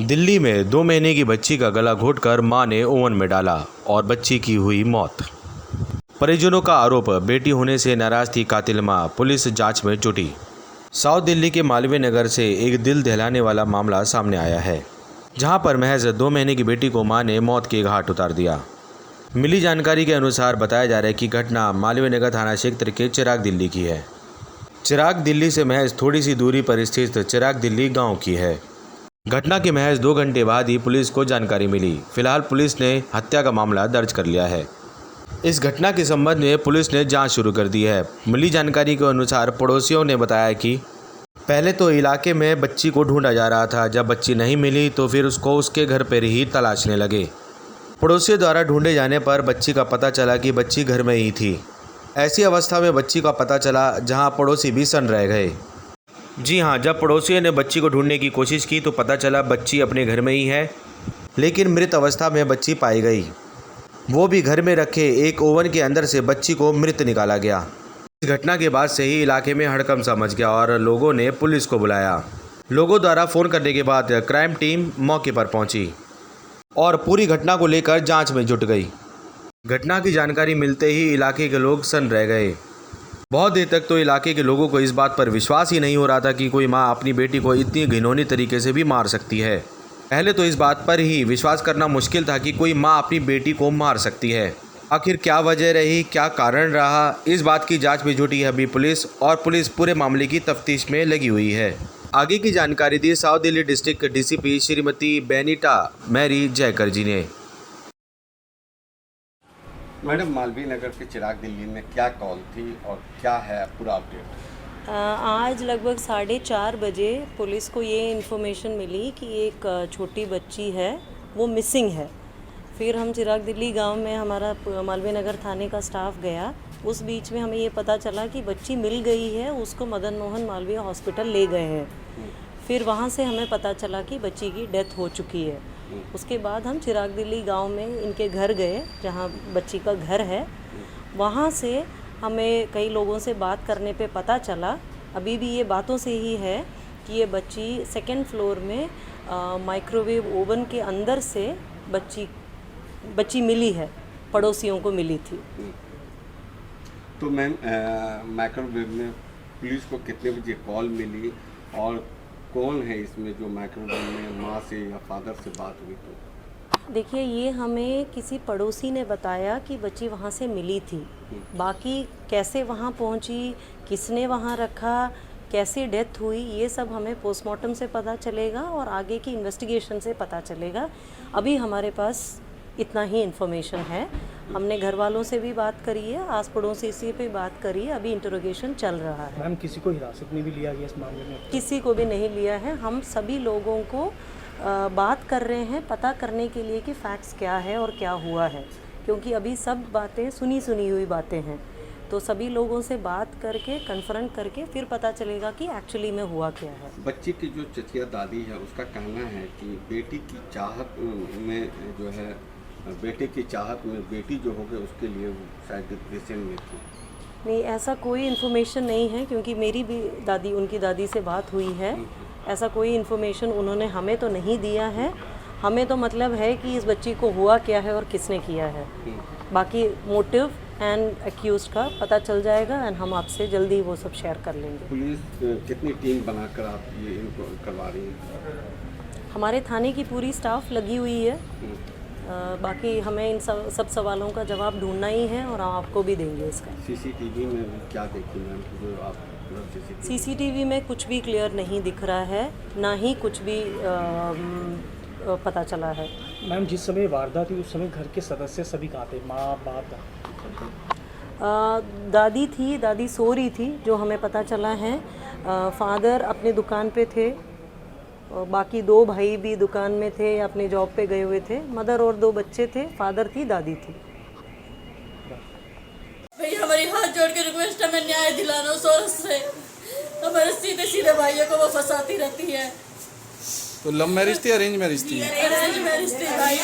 दिल्ली में 2 महीने की बच्ची का गला घोंटकर मां ने ओवन में डाला और बच्ची की हुई मौत। परिजनों का आरोप, बेटी होने से नाराज थी कातिल मां, पुलिस जांच में जुटी। साउथ दिल्ली के मालवीय नगर से एक दिल दहलाने वाला मामला सामने आया है, जहां पर महज 2 महीने की बेटी को मां ने मौत के घाट उतार दिया। मिली जानकारी के अनुसार बताया जा रहा है कि घटना मालवीय नगर थाना क्षेत्र के चिराग दिल्ली की है। चिराग दिल्ली से महज थोड़ी सी दूरी पर स्थित चिराग दिल्ली गांव की है। घटना के महज 2 घंटे बाद ही पुलिस को जानकारी मिली। फिलहाल पुलिस ने हत्या का मामला दर्ज कर लिया है। इस घटना के संबंध में पुलिस ने जांच शुरू कर दी है। मिली जानकारी के अनुसार पड़ोसियों ने बताया कि पहले तो इलाके में बच्ची को ढूंढा जा रहा था। जब बच्ची नहीं मिली तो फिर उसको उसके घर पर ही तलाशने लगे। पड़ोसियों द्वारा ढूंढे जाने पर बच्ची का पता चला कि बच्ची घर में ही थी। ऐसी अवस्था में बच्ची का पता चला जहां पड़ोसी भी सन्न रह गए। जी हाँ, जब पड़ोसियों ने बच्ची को ढूंढने की कोशिश की तो पता चला बच्ची अपने घर में ही है, लेकिन मृत अवस्था में बच्ची पाई गई। वो भी घर में रखे एक ओवन के अंदर से बच्ची को मृत निकाला गया। इस घटना के बाद से ही इलाके में हड़कंप सा मच गया और लोगों ने पुलिस को बुलाया। लोगों द्वारा फ़ोन करने के बाद क्राइम टीम मौके पर पहुंची और पूरी घटना को लेकर जांच में जुट गई। घटना की जानकारी मिलते ही इलाके के लोग सन्न रह गए। बहुत देर तक तो इलाके के लोगों को इस बात पर विश्वास ही नहीं हो रहा था कि कोई माँ अपनी बेटी को इतनी घिनौनी तरीके से भी मार सकती है। पहले तो इस बात पर ही विश्वास करना मुश्किल था कि कोई माँ अपनी बेटी को मार सकती है। आखिर क्या वजह रही, क्या कारण रहा, इस बात की जांच में जुटी है अभी पुलिस, और पुलिस पूरे मामले की तफ्तीश में लगी हुई है। आगे की जानकारी दी south Delhi district DCP Shrimati Benita Mary Jaykar ji ने। मैडम, मालवीय नगर के चिराग दिल्ली में क्या कॉल थी और क्या है पूरा अपडेट? आज लगभग 4:30 बजे पुलिस को ये इन्फॉर्मेशन मिली कि एक छोटी बच्ची है, वो मिसिंग है। फिर हम चिराग दिल्ली गांव में हमारा मालवीय नगर थाने का स्टाफ गया। उस बीच में हमें ये पता चला कि बच्ची मिल गई है, उसको मदन मोहन मालवीय हॉस्पिटल ले गए हैं। फिर वहाँ से हमें पता चला कि बच्ची की डेथ हो चुकी है। उसके बाद हम चिराग दिल्ली गांव में इनके घर गए, जहां बच्ची का घर है। वहां से हमें कई लोगों से बात करने पे पता चला, अभी भी ये बातों से ही है, कि ये बच्ची 2nd फ्लोर में माइक्रोवेव ओवन के अंदर से बच्ची मिली है, पड़ोसियों को मिली थी। तो मैम, माइक्रोवेव में पुलिस को कितने बजे कॉल मिली और कौन है इसमें जो माइक्रोवेव में माँ से या फादर से बात हुई? तो देखिए, ये हमें किसी पड़ोसी ने बताया कि बच्ची वहाँ से मिली थी। बाकी कैसे वहाँ पहुँची, किसने वहाँ रखा, कैसे डेथ हुई, ये सब हमें पोस्टमार्टम से पता चलेगा और आगे की इन्वेस्टिगेशन से पता चलेगा। अभी हमारे पास इतना ही इन्फॉर्मेशन है। हमने घर वालों से भी बात करी है, आस पड़ोसी से भी बात करी है। अभी इंटरोगेशन चल रहा है। मैम, किसी को हिरासत में भी लिया गया इस मामले में? किसी को भी नहीं लिया है। हम सभी लोगों को बात कर रहे हैं, पता करने के लिए कि फैक्ट्स क्या है और क्या हुआ है, क्योंकि अभी सब बातें सुनी हुई बातें हैं। तो सभी लोगों से बात करके कन्फ्रंट करके फिर पता चलेगा कि एक्चुअली में हुआ क्या है। बच्ची की जो चचिया दादी है, उसका कहना है कि बेटी की चाहत में जो है, बेटे की चाहत में बेटी जो हो गई उसके लिए वो शायद डिप्रेशन में थी। नहीं, ऐसा कोई इन्फॉर्मेशन नहीं है, क्योंकि मेरी भी दादी, उनकी दादी से बात हुई है। ऐसा कोई इन्फॉर्मेशन उन्होंने हमें तो नहीं दिया है। हमें तो मतलब है कि इस बच्ची को हुआ क्या है और किसने किया है। बाकी मोटिव एंड एक्यूज्ड का पता चल जाएगा एंड हम आपसे जल्दी वो सब शेयर कर लेंगे। पुलिस कितनी टीम बनाकर आप ये इनको करवा रही है? हमारे थाने की पूरी स्टाफ लगी हुई है। बाकी हमें इन सब सवालों का जवाब ढूंढना ही है और हम आपको भी देंगे इसका। सीसीटीवी में क्या देखी मैम, जो आप सीसीटीवी में कुछ भी क्लियर नहीं दिख रहा है, ना ही कुछ भी पता चला है। मैम, जिस समय वारदात हुई उस समय घर के सदस्य सभी कहाँ थे? माँ, बाप? दादी थी, दादी सो रही थी जो हमें पता चला है। फादर अपने दुकान पे थे, बाकी 2 भाई भी दुकान में थे या अपने जॉब पे गए हुए थे। मदर और 2 बच्चे थे, फादर थी, दादी थी। भैया, हमारी हाथ जोड़ के रिक्वेस्ट है, मैं न्याय दिलाना सोच से। हमारे सीधे भाइयों को वो फंसाती रहती है। तो लव मैरिज थी, अरेंज मैरिज थी? अरेंज मैरिज थी भाई।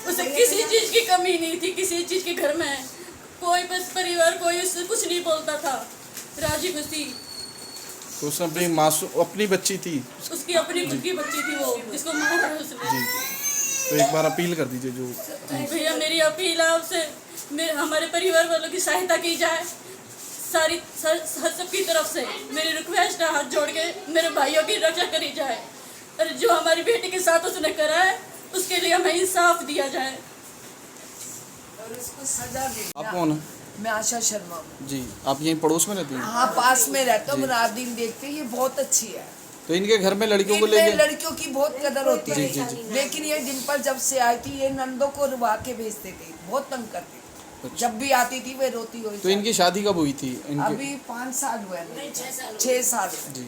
उसे किसी चीज़ की कमी नहीं थी, किसी चीज़ के घर में कोई बस परिवार कोई उससे कुछ नहीं बोलता था, राजी खुशी। तो उसने अपनी मासूम अपनी बच्ची थी, उसकी अपनी खुद की बच्ची थी वो, जिसको मारा है उसने। तो एक बार अपील कर दीजिए जो भैया मेरी अपील है आपसे, हमारे परिवार वालों की सहायता की जाए सबकी तरफ से। मेरी रिक्वेस्ट है हाथ जोड़ के मेरे भाइयों की रक्षा करी जाए और जो हमारी बेटी के साथ उसने करा है उसके लिए हमें इंसाफ दिया जाए और उसको सजा दे। आप कौन है? मैं आशा शर्मा हूँ। जी, आप यहीं पड़ोस में रहती हैं? हाँ, पास में रहता हूँ, रात दिन देखते हैं। ये बहुत अच्छी है। तो इनके घर में लड़कियों को इनमें लेके लड़कियों की बहुत कदर होती है। जी, जी। लेकिन ये डिम्पल जब से आई थी ये नंदों को रुवा के भेजते थे, बहुत तंग करते थे। अच्छा। जब भी आती थी वे रोती हुई। तो इनकी शादी कब हुई थी? इनके अभी 5 साल हुए, 6 साल। जी,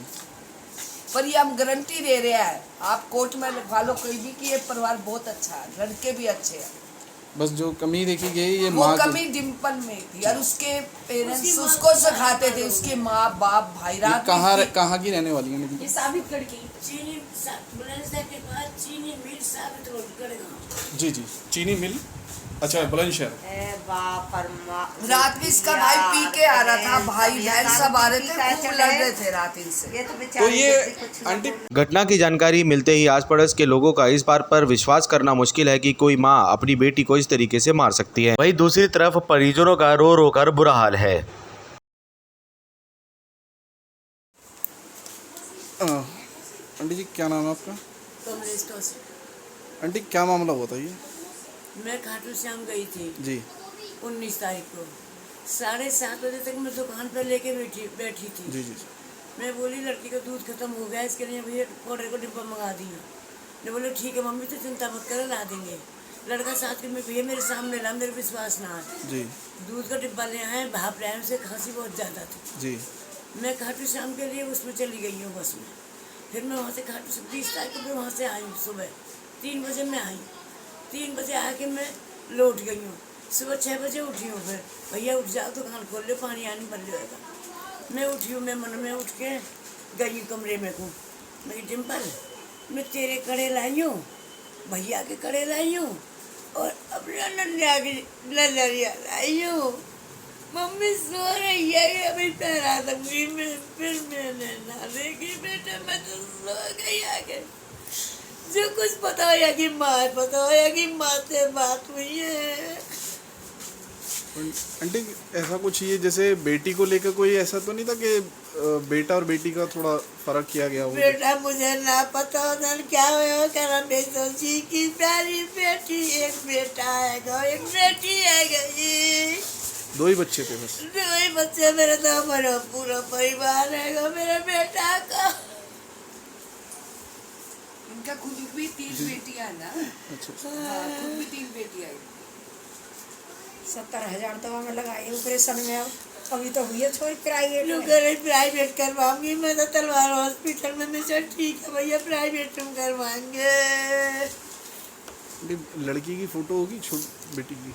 पर ये हम गारंटी दे रहे हैं, आप कोर्ट में लिखवा लो कोई भी कि ये परिवार बहुत अच्छा है, लड़के भी अच्छे हैं। बस जो कमी देखी गई ये वो माँ की। कमी डिम्पल में थी और उसके पेरेंट्स उसको सिखाते थे, उसके माँ बाप भाई। ये रात कहाँ की रहने वाली है? ये साबित लड़की चीनी बुलंदशहर के बाद चीनी मिल साबित रोड करेगा। जी जी, चीनी मिल। अच्छा, बुलंदशहर। रात में इसका भाई पी के आ रहा था, भाई बहन सब आ रहे थे, खूब लड़ रहे थे रात इनसे। तो ये आंटी घटना की जानकारी मिलते ही आस पड़ोस के लोगों का इस बात पर विश्वास करना मुश्किल है कि कोई मां अपनी बेटी को इस तरीके से मार सकती है। वहीं दूसरी तरफ परिजनों का रो रो कर बुरा हाल है। आंटी जी, क्या नाम है आपका? कमलेश कौशिक। आंटी, क्या मामला हुआ था ये? मैं खाटू श्याम गई थी जी 19 तारीख को। 7:30 बजे तक मैं दुकान पर लेके बैठी थी। जी जी। मैं बोली लड़की का दूध खत्म हो गया, इसके लिए भैया पाउडर को डिब्बा मंगा दिया। मैं बोले ठीक है मम्मी, तो चिंता मत करो, ला देंगे। लड़का साथ में भैया मेरे सामने ला, मेरे विश्वास ना आए। जी दूध का डिब्बा ले आए, भाप रहे हैं, उसे खांसी बहुत ज़्यादा थी। जी। मैं खाटू श्याम के लिए उसमें चली गई हूँ बस में। फिर मैं वहाँ से खाटू से 20 तारीख को मैं वहाँ से आई हूँ। सुबह 3 बजे मैं आई, 3 बजे आके मैं लौट गई हूँ। सुबह 6 बजे उठी हूँ। फिर भैया उठ जाओ, दुकान खोल लो, पानी आनी बन जाएगा। मैं उठी हूँ, मैं मन में उठ के गई कमरे में को। मेरी डिम्पल, मैं तेरे कड़े लाई हूँ, भैया के कड़े लाई हूँ और अपना नन्या की नजरिया लाई हूँ। मम्मी सो रही है, अभी ठहरा दूंगी मैं। फिर मैंने ना देखी बेटा, मैं तो सो गई आगे। जो कुछ पता होया कि माँ पता होया कि माँ से बात हुई है। आंटी, ऐसा कुछ ये जैसे बेटी को लेकर कोई ऐसा तो नहीं था कि बेटा और बेटी का थोड़ा फर्क किया गया हो? बेटा मुझे ना पता होता क्या हुआ, करा बेसोची की प्यारी बेटी, एक बेटा है एक बेटी है गई। 2 ही बच्चे थे बस? 2 ही बच्चे मेरे, तो हमारा पूरा परिवार है मेरे बेटा का। इनका खुद भी 3 बेटियां है ना। अच्छा। हाँ, खुद भी 3 बेटियां हैं। 70,000 दवा में लगाई ऑपरेशन में। अभी तो हुई है थोड़ी प्राइवेट जो में। करे प्राइवेट करवाऊंगी मैं, तो तलवार हॉस्पिटल में। मैं चल ठीक है भैया, प्राइवेट में करवाएंगे। आंटी, लड़की की फोटो होगी बेटी की?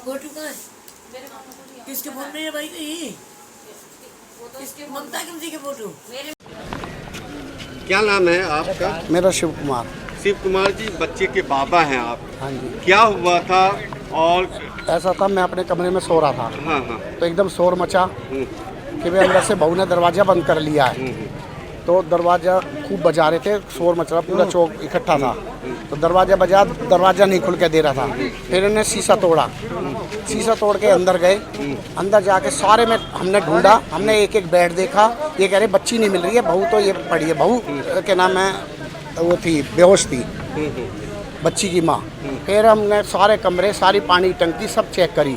फोटो का किसके फोन में है भाई? कहीं ममता किमती के फोटो। क्या नाम है आपका? मेरा शिव कुमार। शिव कुमार जी, बच्चे के बाबा हैं आप। हाँ जी। क्या हुआ था? और ऐसा था, मैं अपने कमरे में सो रहा था। हाँ हाँ। तो एकदम शोर मचा कि वे अंदर से बहू ने दरवाज़ा बंद कर लिया है। तो दरवाज़ा खूब बजा रहे थे, शोर मच रहा, पूरा चौक इकट्ठा था। तो दरवाज़ा बजा, दरवाज़ा नहीं खुल के दे रहा था। फिर इन्हें शीशा तोड़ा, शीशा तोड़ के अंदर गए। अंदर जाके सारे में हमने ढूंढा, हमने एक एक बेड देखा। ये कह रहे बच्ची नहीं मिल रही है, बहू तो ये पड़ी है। बहू के नाम है वो थी, बेहोश थी बच्ची की माँ। फिर हमने सारे कमरे, सारी पानी टंकी सब चेक करी,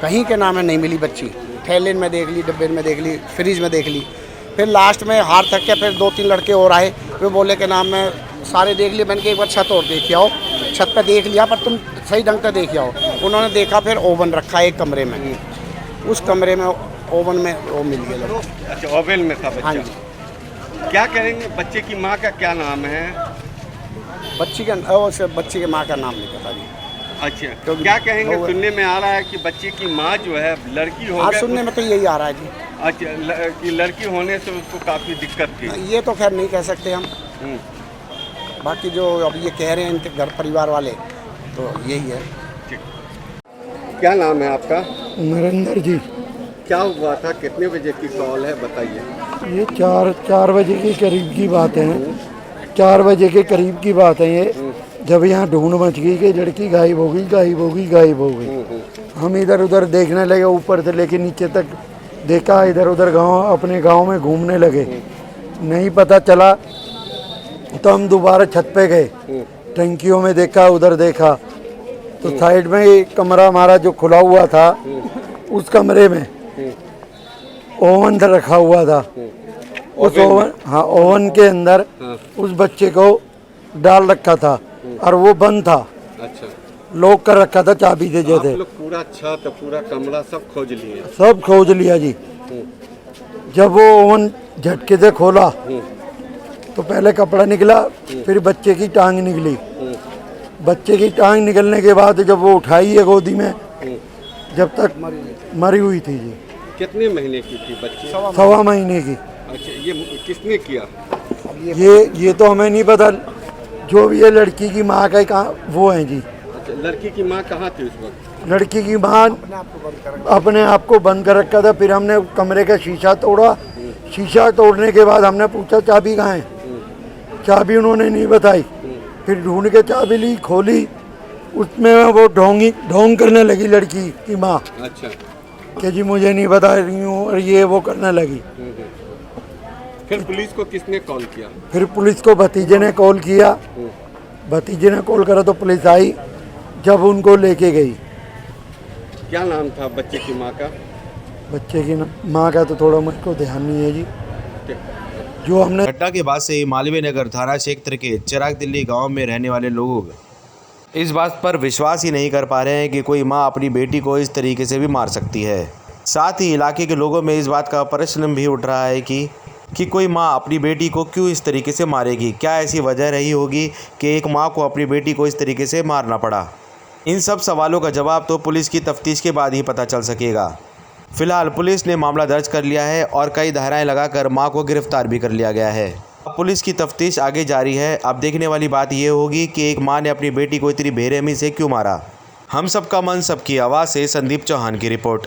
कहीं के नाम है नहीं मिली बच्ची। थैले में देख ली, डब्बे में देख ली, फ्रिज में देख ली। फिर लास्ट में हार थक के फिर 2-3 लड़के और आए, वे बोले के नाम में सारे देख लिए। मैंने कहा एक बार छत और देख आओ। छत पे देख लिया, पर तुम सही ढंग से देख आओ। उन्होंने देखा, फिर ओवन रखा एक कमरे में, उस कमरे में ओवन में वो मिल गया। अच्छा, ओवन में था बच्चा? हाँ जी। क्या करेंगे? बच्चे की माँ का क्या नाम है? बच्ची के माँ का नाम नहीं पता जी। अच्छा, तो क्या कहेंगे? सुनने में आ रहा है कि बच्चे की माँ जो है लड़की हो हाँ, गई। सुनने में तो यही आ रहा है जी। अच्छा, कि लड़की होने से उसको काफ़ी दिक्कत थी। ये तो खैर नहीं कह सकते हम। बाकी जो अब ये कह रहे हैं इनके घर परिवार वाले, तो यही है। क्या नाम है आपका? नरेंद्र जी। क्या हुआ था? कितने बजे की कॉल है, बताइए। ये 4 बजे के करीब की बात है। 4 बजे के करीब की बात है ये। जब यहाँ ढूंढ मच गई कि लड़की गायब हो गई, गायब हो गई, गायब हो गई। हम इधर उधर देखने लगे, ऊपर से लेके नीचे तक देखा, इधर उधर अपने गांव में घूमने लगे, नहीं पता चला तो हम दोबारा छत पे गए, टंकियों में देखा, उधर देखा तो साइड में एक कमरा हमारा जो खुला हुआ था, उस कमरे में ओवन रखा हुआ था। उस ओवन, हाँ, ओवन के अंदर उस बच्चे को डाल रखा था और वो बंद था। अच्छा, लॉक कर रखा था चाबी से जैसे। आप लोग पूरा छत, पूरा कमरा सब खोज लिए? सब खोज लिया जी। जब वो ओवन झटके से खोला तो पहले कपड़ा निकला, फिर बच्चे की टांग निकली। बच्चे की टांग निकलने के बाद जब वो उठाई है गोदी में, जब तक मरी हुई थी जी। कितने महीने की थी बच्ची? 1.25 महीने की। अच्छा, ये किसने किया? ये तो हमें नहीं पता, जो भी है लड़की की माँ का कहाँ वो है जी। अच्छा, लड़की की माँ कहाँ थी उस वक्त? लड़की की माँ अपने आप को बंद कर रखा था। फिर हमने कमरे का शीशा तोड़ा, शीशा तोड़ने के बाद हमने पूछा चाबी कहाँ है, चाबी उन्होंने नहीं बताई। फिर ढूंढ के चाबी ली, खोली, उसमें वो ढोंग करने लगी लड़की की माँ। अच्छा, कि जी मुझे नहीं बता रही हूँ, और ये वो करने लगी। फिर पुलिस को किसने कॉल किया? फिर पुलिस को भतीजे ने कॉल किया, भतीजे ने कॉल करा तो पुलिस आई, जब उनको लेके गई। क्या नाम था बच्चे की माँ का? बच्चे की माँ का तो थोड़ा मुझको ध्यान नहीं है जी। जो हमने घटना के बाद से ही मालवीय नगर थाना क्षेत्र के चिराग दिल्ली गांव में रहने वाले लोग इस बात पर विश्वास ही नहीं कर पा रहे हैं कि कोई मां अपनी बेटी को इस तरीके से भी मार सकती है। साथ ही इलाके के लोगों में इस बात का प्रश्न भी उठ रहा है कि कोई मां अपनी बेटी को क्यों इस तरीके से मारेगी। क्या ऐसी वजह रही होगी कि एक मां को अपनी बेटी को इस तरीके से मारना पड़ा? इन सब सवालों का जवाब तो पुलिस की तफ्तीश के बाद ही पता चल सकेगा। फिलहाल पुलिस ने मामला दर्ज कर लिया है और कई धाराएं लगाकर मां को गिरफ्तार भी कर लिया गया है। अब पुलिस की तफ्तीश आगे जारी है। अब देखने वाली बात यह होगी कि एक मां ने अपनी बेटी को इतनी बेरहमी से क्यों मारा। हम सबका मन, सबकी आवाज़ से संदीप चौहान की रिपोर्ट।